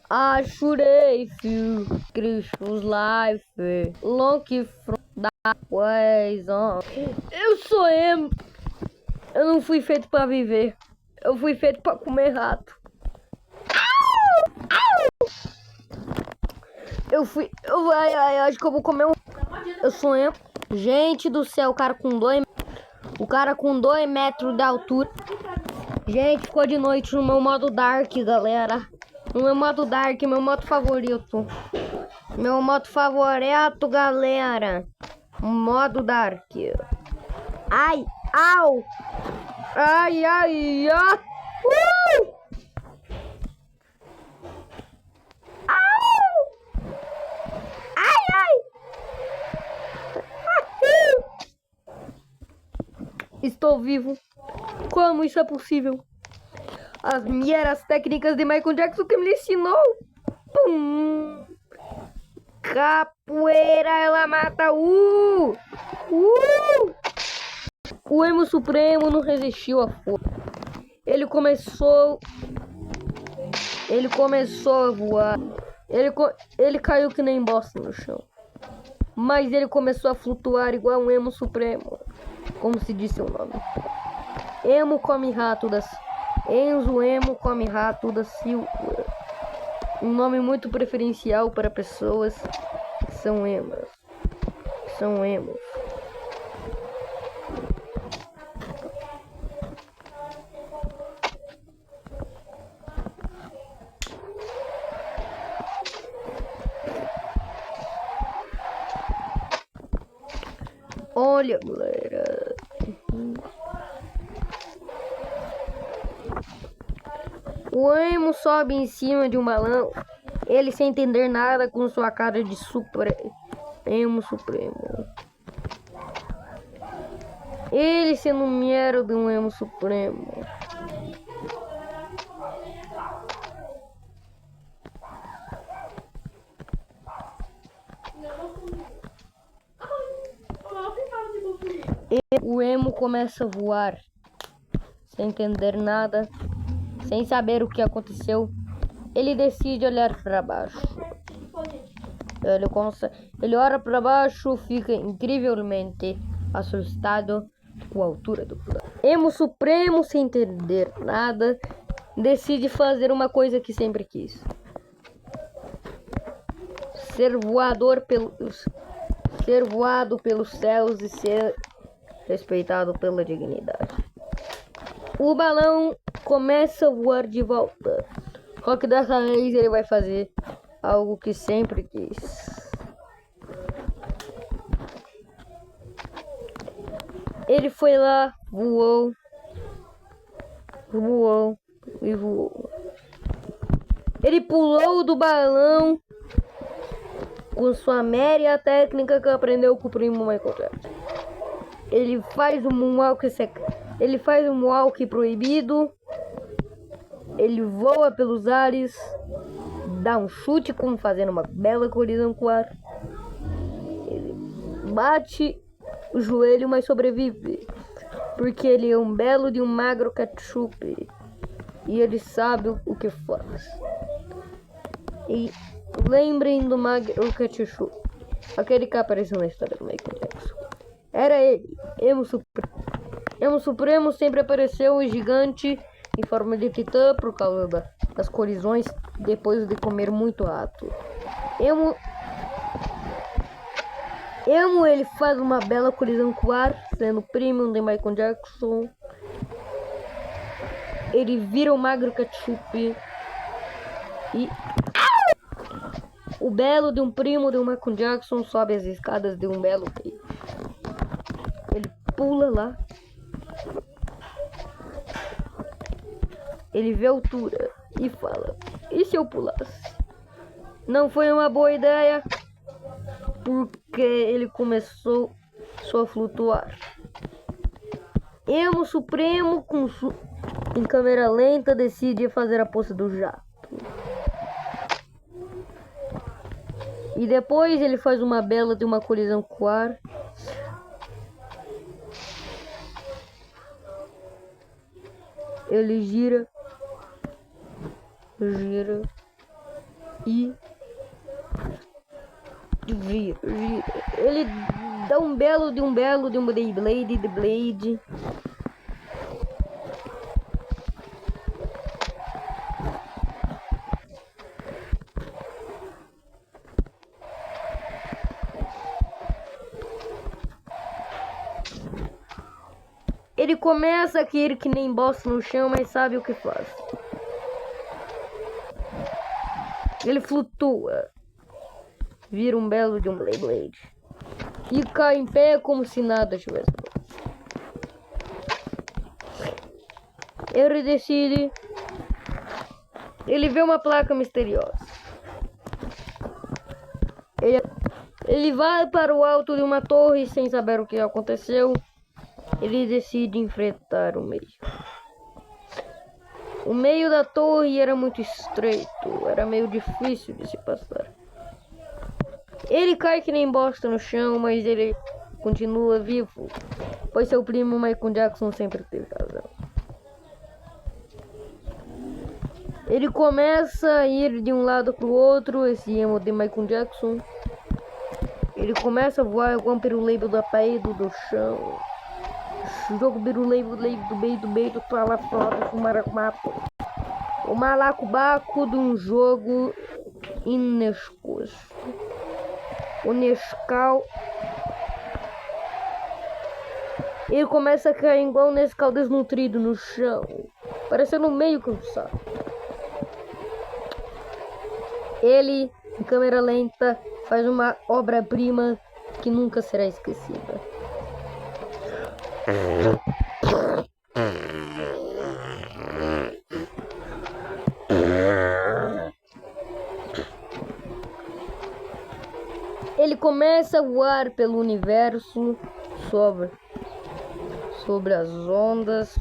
I should have you Christmas life long from that ways on. Eu sou emo. Eu não fui feito pra viver. Eu fui feito pra comer rato. Acho que eu vou comer um. Eu sou emo. Gente do céu, o cara com 2 metros de altura. Gente, ficou de noite no meu modo Dark, galera. No meu modo Dark, meu modo favorito. Meu modo favorito, galera. Modo Dark. Ai, au. Ai, ai, ai. Au. Ai, ai. Estou vivo. Como isso é possível? As minhas técnicas de Michael Jackson que me ensinou. Pum. Capoeira, ela mata. O emo supremo não resistiu à força. Ele começou a voar. Ele caiu que nem bosta no chão. Mas ele começou a flutuar igual um emo supremo. Como se disse o nome. Emo come rato das... Enzo Emo come rato da Silva. Um nome muito preferencial para pessoas que são emos. Olha, galera. O emo sobe em cima de um balão. Ele sem entender nada com sua cara de emo supremo. Ele sendo um mero de um emo supremo. O emo começa a voar. Sem entender nada. Sem saber o que aconteceu. Ele decide olhar para baixo. Ele olha para baixo, fica incrivelmente assustado com a altura do plano. Emo supremo, sem entender nada, decide fazer uma coisa que sempre quis: ser voado pelos céus e ser respeitado pela dignidade. O balão começa a voar de volta. Só que dessa vez ele vai fazer algo que sempre quis. Ele foi lá, voou. Ele pulou do balão com sua mera técnica que aprendeu com o primo Michael Jackson. Ele faz um moonwalk proibido. Ele voa pelos ares, dá um chute como fazendo uma bela colisão com o ar. Ele bate o joelho, mas sobrevive, porque ele é um belo de um magro ketchup e ele sabe o que faz. E lembrem do magro ketchup, aquele que apareceu na história do Michael Jackson. Era ele, Emo Supremo. Emo Supremo sempre apareceu o gigante em forma de titã por causa das colisões depois de comer muito rato. Emo ele faz uma bela colisão com o ar, sendo primo de Michael Jackson. Ele vira o magro ketchup e o belo de um primo de Michael Jackson sobe as escadas de um belo rei. Ele pula lá. Ele vê a altura e fala: e se eu pulasse? Não foi uma boa ideia, porque ele começou só a flutuar. Emo Supremo, em câmera lenta, decide fazer a pose do jato. E depois ele faz uma bela de uma colisão com o ar. Ele gira. e vira. Ele dá um belo de um Beyblade de Blade. Ele começa a cair que nem bosta no chão, mas sabe o que faz. Ele flutua. Vira um belo de um Beyblade. E cai em pé como se nada tivesse. Ele decide. Ele vê uma placa misteriosa. Ele vai para o alto de uma torre sem saber o que aconteceu. Ele decide enfrentar o meio. O meio da torre era muito estreito. Era meio difícil de se passar. Ele cai que nem bosta no chão, mas ele continua vivo. Pois seu primo Michael Jackson sempre teve razão. Ele começa a ir de um lado para o outro, esse emo de Michael Jackson. Ele começa a voar igual um piruleibo da parede do chão. Jogo biruleibo do beito, fala foda, fumaracumapo. O malacobaco de um jogo inescoso. O Nescau. Ele começa a cair igual um Nescau desnutrido no chão, parecendo meio cansado. Ele, em câmera lenta, faz uma obra-prima que nunca será esquecida. Ele começa a voar pelo universo, sobre as ondas,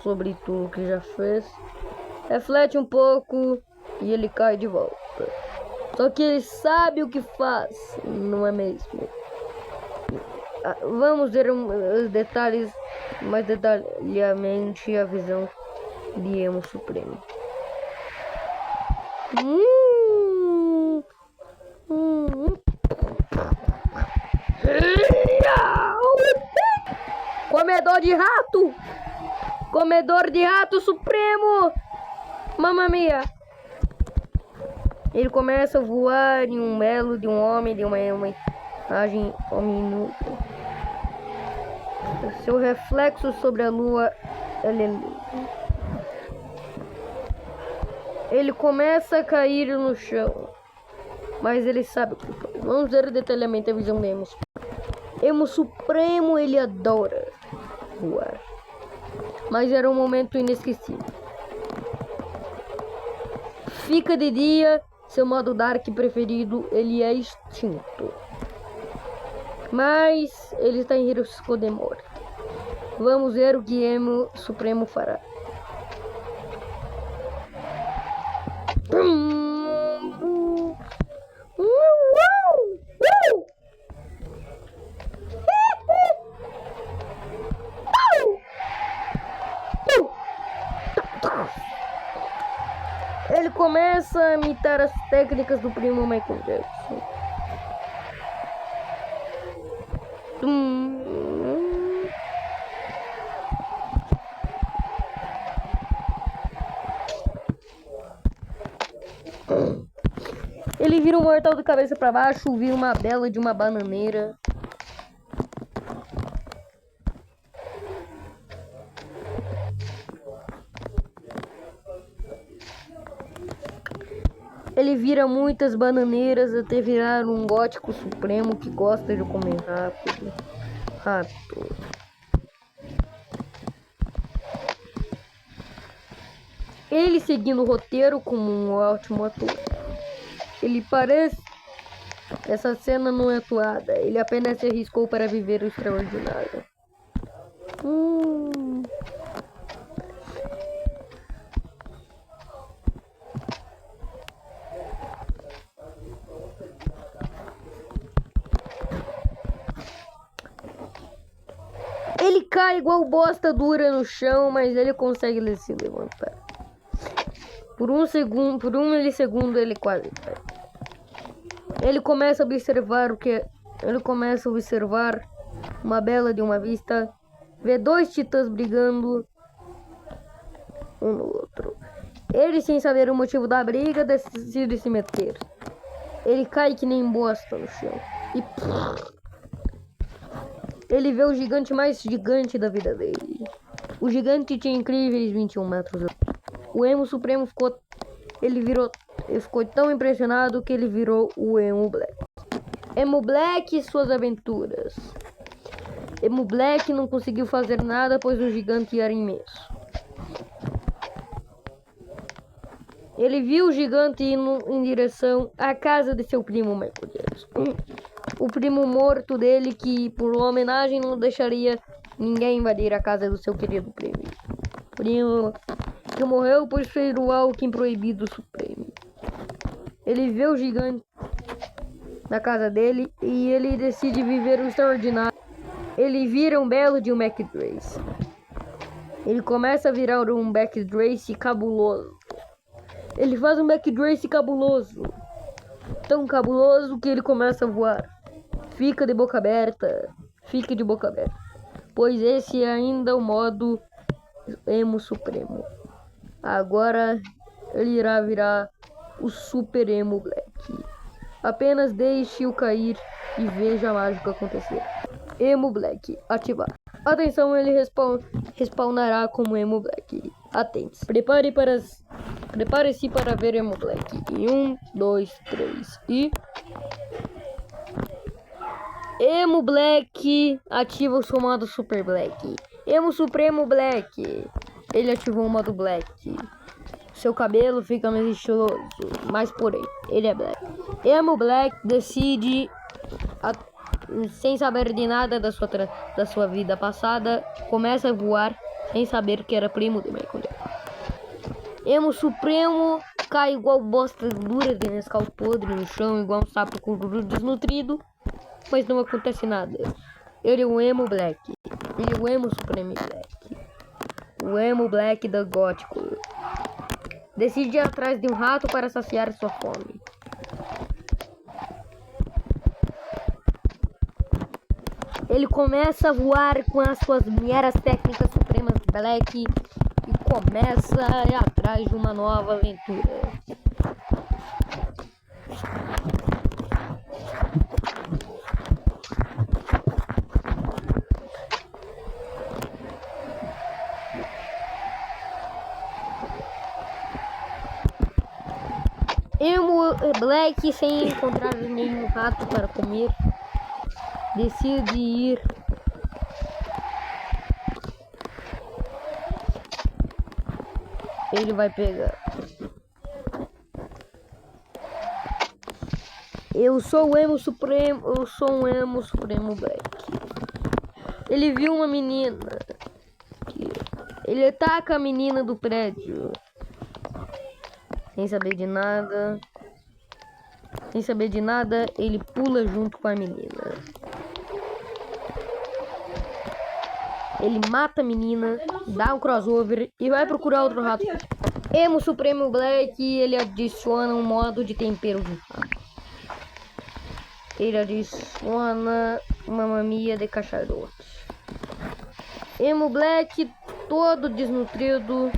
sobre tudo que já fez. Reflete um pouco e ele cai de volta. Só que ele sabe o que faz, não é mesmo? Vamos ver os detalhes, mais detalhadamente a visão de Emo Supremo. Comedor de rato supremo! Mamma mia! Ele começa a voar em um belo de um homem, de uma imagem ominua. Seu reflexo sobre a lua, ele começa a cair no chão, mas ele sabe o que faz. Vamos ver detalhadamente a visão de Emo. Emo Supremo, ele adora voar, mas era um momento inesquecível. Fica de dia, seu modo dark preferido, ele é extinto. Mas ele está em risco de morte. Vamos ver o que Emo Supremo fará. Ele começa a imitar as técnicas do primo Michael Jackson. Ele vira um mortal de cabeça para baixo, vira uma bela de uma bananeira. Ele vira muitas bananeiras até virar um gótico supremo que gosta de comer rato. Ele seguindo o roteiro como um ótimo ator. Ele parece... Essa cena não é atuada. Ele apenas se arriscou para viver o extraordinário. Ele cai igual bosta dura no chão, mas ele consegue se levantar. Por um milissegundo ele quase cai. Ele começa a observar uma bela de uma vista. Vê dois titãs brigando um no outro. Ele, sem saber o motivo da briga, decide se meter. Ele cai que nem bosta no chão. E ele vê o gigante mais gigante da vida dele. O gigante tinha incríveis 21 metros. O Emo Supremo ficou tão impressionado que ele virou o Emo Black. Emo Black e suas aventuras. Emo Black não conseguiu fazer nada, pois o gigante era imenso. Ele viu o gigante indo em direção à casa de seu primo Michael Jackson. O primo morto dele, que por homenagem não deixaria ninguém invadir a casa do seu querido primo. Primo que morreu por ser o Alckmin proibido supremo. Ele vê o gigante na casa dele e ele decide viver o extraordinário. Ele vira um belo de um backdrace. Ele começa a virar um backdrace cabuloso. Ele faz um backdrace cabuloso. Tão cabuloso que ele começa a voar. Fica de boca aberta. Fique de boca aberta. Pois esse é ainda o modo Emo Supremo. Agora ele irá virar o Super Emo Black. Apenas deixe-o cair e veja a mágica acontecer. Emo Black, ativar. Atenção, ele respawnará como Emo Black. Atente-se. Prepare-se para ver Emo Black. Em 1, 2, 3 e... Emo Black ativa o seu modo Super Black. Emo Supremo Black. Ele ativou o modo Black. Seu cabelo fica mais estiloso, mas porém, ele é Black. Emo Black decide, sem saber de nada da sua vida passada, começa a voar sem saber que era primo de Michael Jackson. Emo Supremo cai igual bosta dura de Nescau podre no chão, igual um sapo cururu desnutrido, mas não acontece nada. Ele é o Emo Black. Ele é o Emo Supremo Black. O Emo Black da Gótico. Decide ir atrás de um rato para saciar sua fome. Ele começa a voar com as suas meras técnicas supremas Black e começa a ir atrás de uma nova aventura. Emo Black, sem encontrar nenhum rato para comer, decide ir ele vai pegar. Eu sou o Emo Supremo, eu sou um Emo Supremo Black. Ele viu uma menina. Ele ataca a menina do prédio. Sem saber de nada, ele pula junto com a menina. Ele mata a menina, dá um crossover e vai procurar outro rato. Emo Supremo Black, ele adiciona um modo de tempero de rato. Ele adiciona uma mamia de cachorro. Emo Black, todo desnutrido,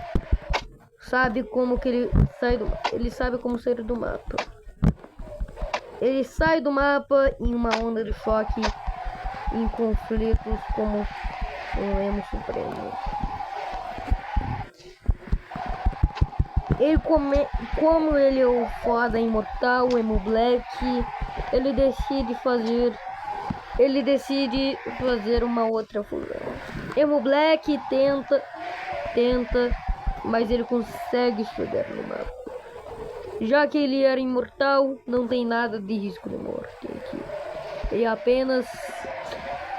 sabe como que ele sai do mapa. Ele sabe como sair do mapa. Ele sai do mapa em uma onda de choque, em conflitos como um Emo Supremo. Ele como ele é o foda imortal, o Emo Black, ele decide fazer uma outra fusão. Emo Black tenta, mas ele consegue chegar no mapa. Já que ele era imortal, não tem nada de risco de morte aqui. Ele apenas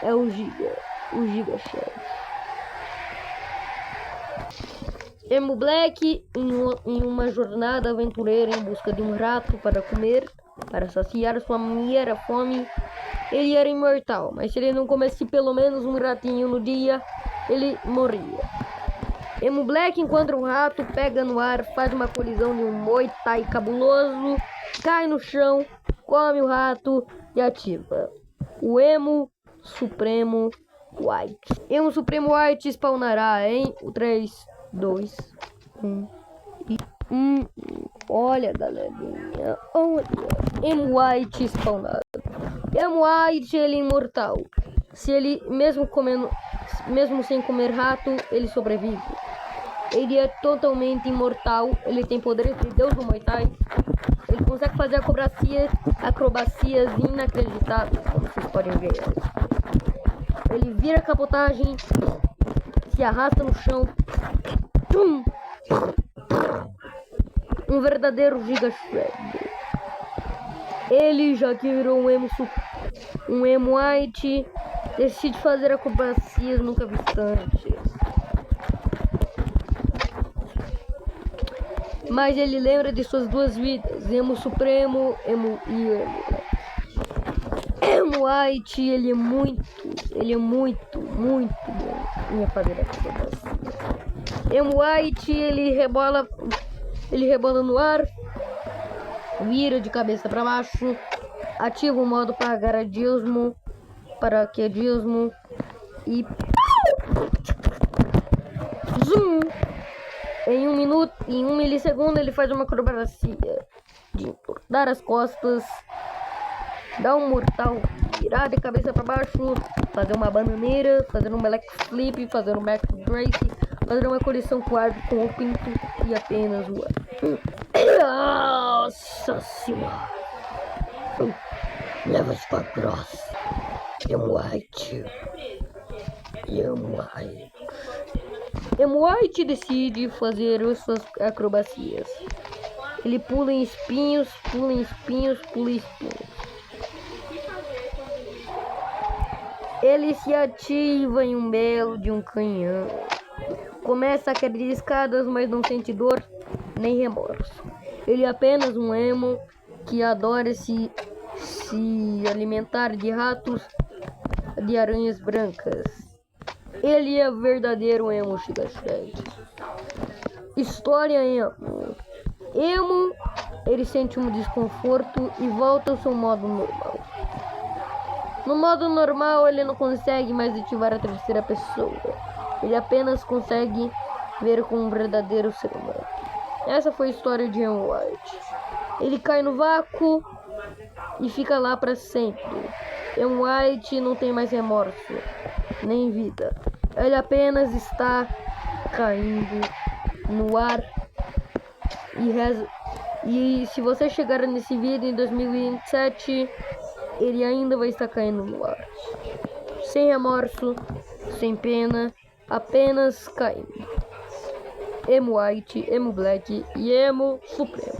é o Giga Chef. Emo Black, em uma jornada aventureira em busca de um rato para comer, para saciar sua mera fome, ele era imortal, mas se ele não comesse pelo menos um ratinho no dia, ele morria. Emo Black encontra um rato, pega no ar, faz uma colisão de um Muay Thai cabuloso, cai no chão, come o rato e ativa o Emo Supremo White. Emo Supremo White spawnará em 3, 2, 1 e... olha, galerinha, olha. Emo White spawnado. Emo White, ele é imortal. Se ele, mesmo sem comer rato, ele sobrevive. Ele é totalmente imortal. Ele tem poderes de Deus no Muay Thai. Ele consegue fazer acrobacias inacreditáveis, como vocês podem ver. Ele vira capotagem, se arrasta no chão. Um verdadeiro Giga Shred. Ele, já que virou um Emo White, decide fazer acrobacias nunca vistas antes. Mas ele lembra de suas duas vidas, Emo Supremo e Emo White. Ele é muito bom em fazer acrobacia. Emo White, ele rebola no ar, vira de cabeça para baixo, ativa o modo paraquedismo e zoom! Em 1 milissegundo ele faz uma acrobacia de encurtar as costas, dar um mortal, virar de cabeça para baixo, fazer uma bananeira, fazer um black flip, fazer um back brace, fazer uma colisão com o pinto e apenas voar. Nossa senhora! Leva isso pra próxima. Emo White. Emo White decide fazer as suas acrobacias. Ele pula em espinhos. Ele se ativa em um belo de um canhão. Começa a cair escadas, mas não sente dor nem remorso. Ele é apenas um emo que adora se alimentar de ratos, de aranhas brancas. Ele é verdadeiro emo Giga Shred. História emo. Emo, ele sente um desconforto e volta ao seu modo normal. No modo normal, ele não consegue mais ativar a terceira pessoa. Ele apenas consegue ver como um verdadeiro ser humano. Essa foi a história de Emo White. Ele cai no vácuo e fica lá para sempre. Emo White não tem mais remorso, nem vida. Ele apenas está caindo no ar e se você chegar nesse vídeo em 2027, ele ainda vai estar caindo no ar. Sem remorso, sem pena, apenas caindo. Emo White, Emo Black e Emo Supremo.